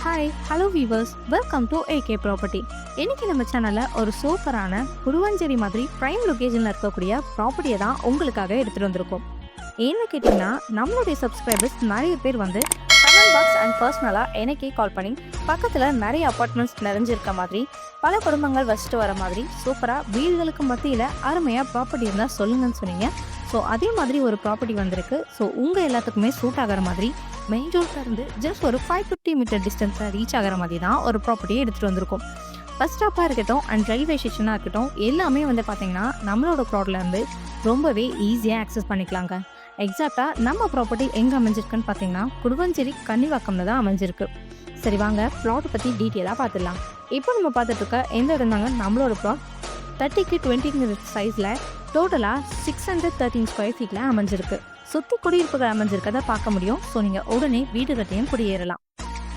Hi hello viewers, welcome to AK property. இன்னைக்கு நம்ம சேனலில் ஒரு சூப்பரான குடுவாஞ்சேரி மாதிரி ப்ரைம் லொக்கேஷனில் இருக்கக்கூடிய ப்ராப்பர்ட்டியை தான் உங்களுக்காக எடுத்துகிட்டு வந்திருக்கோம். என்ன கேட்டிங்கன்னா, நம்மளுடைய சப்ஸ்கிரைபர்ஸ் நிறைய பேர் வந்து கமெண்ட் பாக்ஸ் அண்ட் பர்சனலாக எனக்கே கால் பண்ணி பக்கத்தில் நிறைய அப்பார்ட்மெண்ட்ஸ் நிறைஞ்சிருக்க மாதிரி, பல குடும்பங்கள் வசிச்சுட்டு வர மாதிரி சூப்பராக வீடுகளுக்கு மத்தியில் அருமையாக ப்ராப்பர்ட்டி இருந்தால் சொல்லுங்கன்னு சொன்னீங்க. ஸோ அதே மாதிரி ஒரு ப்ராப்பர்ட்டி வந்திருக்கு. ஸோ உங்கள் எல்லாத்துக்குமே சூட் ஆகிற மாதிரி மெயின் ரோட்லேருந்து ஜஸ்ட் ஒரு 550 மீட்டர் டிஸ்டன்ஸில் ரீச் ஆகிற மாதிரி தான் ஒரு ப்ராப்பர்ட்டியை எடுத்துகிட்டு வந்திருக்கோம். பஸ் ஸ்டாப்பாக இருக்கட்டும் அண்ட் ரயில்வே ஸ்டேஷனாக இருக்கட்டும், எல்லாமே வந்து பார்த்திங்கன்னா நம்மளோட ப்ராட்லேருந்து ரொம்பவே ஈஸியாக ஆக்சஸ் பண்ணிக்கலாங்க. எக்ஸாக்டாக நம்ம ப்ராப்பர்ட்டி எங்கே அமைஞ்சிருக்குன்னு பார்த்தீங்கன்னா குடுவாஞ்சேரி கன்னிவாக்கம்ல தான் அமைஞ்சிருக்கு. சரி வாங்க ப்ளாட்டை பற்றி டீட்டெயிலாக பார்த்துடலாம். இப்போ நம்ம பார்த்துட்டு இருக்க எந்த இருந்தாங்க நம்மளோட ப்ளாட் 30க்கு 20 சைஸில் டோட்டலாக 613 ஸ்கொயர் ஃபீட்டில் அமைஞ்சிருக்கு. சுற்றி குடியிருப்புகள் அமைஞ்சிருக்கதை பார்க்க முடியும். ஸோ நீங்கள் உடனே வீடு கட்டியும் குடியேறலாம்.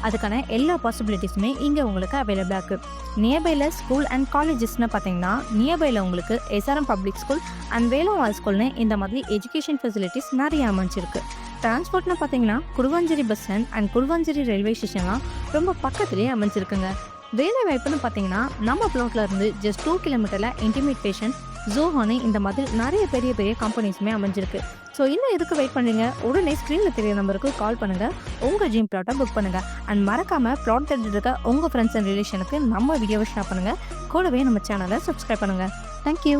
அதுக்கான எல்லா பாசிபிலிட்டிஸுமே இங்கே உங்களுக்கு அவைலபிளாக இருக்குது. நியர்பையில் ஸ்கூல் அண்ட் காலேஜஸ்னு பார்த்தீங்கன்னா நியர்பையில் உங்களுக்கு SRM public school and Velammal ஸ்கூல்னு இந்த மாதிரி எஜுகேஷன் ஃபெசிலிட்டிஸ் நிறைய அமைஞ்சிருக்கு. டிரான்ஸ்போர்ட்னு பார்த்தீங்கன்னா Guduvanchery bus stand and Guduvanchery railway ஸ்டேஷன்லாம் ரொம்ப பக்கத்துலேயே அமைஞ்சிருக்குங்க. வேலை வாய்ப்புன்னு பார்த்தீங்கன்னா நம்ம பிளாட்ல இருந்து ஜஸ்ட் 2 கிலோமீட்டரில் இன்டிமேட் பேஷன் ஜோஹானு இந்த மாதிரி நிறைய பெரிய பெரிய கம்பெனிஸுமே அமைஞ்சிருக்கு. ஸோ இன்னும் எதுக்கு வெயிட் பண்ணுறீங்க? உடனே ஸ்க்ரீனில் தெரிய நம்பருக்கு கால் பண்ணுங்கள், உங்கள் ட்ரீம் ப்ளாட்டை புக் பண்ணுங்கள். அண்ட் மறக்காமல் ப்ளாட் தேடிட்டு இருக்க உங்கள் ஃப்ரெண்ட்ஸ் அண்ட் ரிலேஷனுக்கு நம்ம வீடியோவை ஷேர் பண்ணுங்கள். கூடவே நம்ம சேனலை சப்ஸ்கிரைப் பண்ணுங்கள். தேங்க்யூ.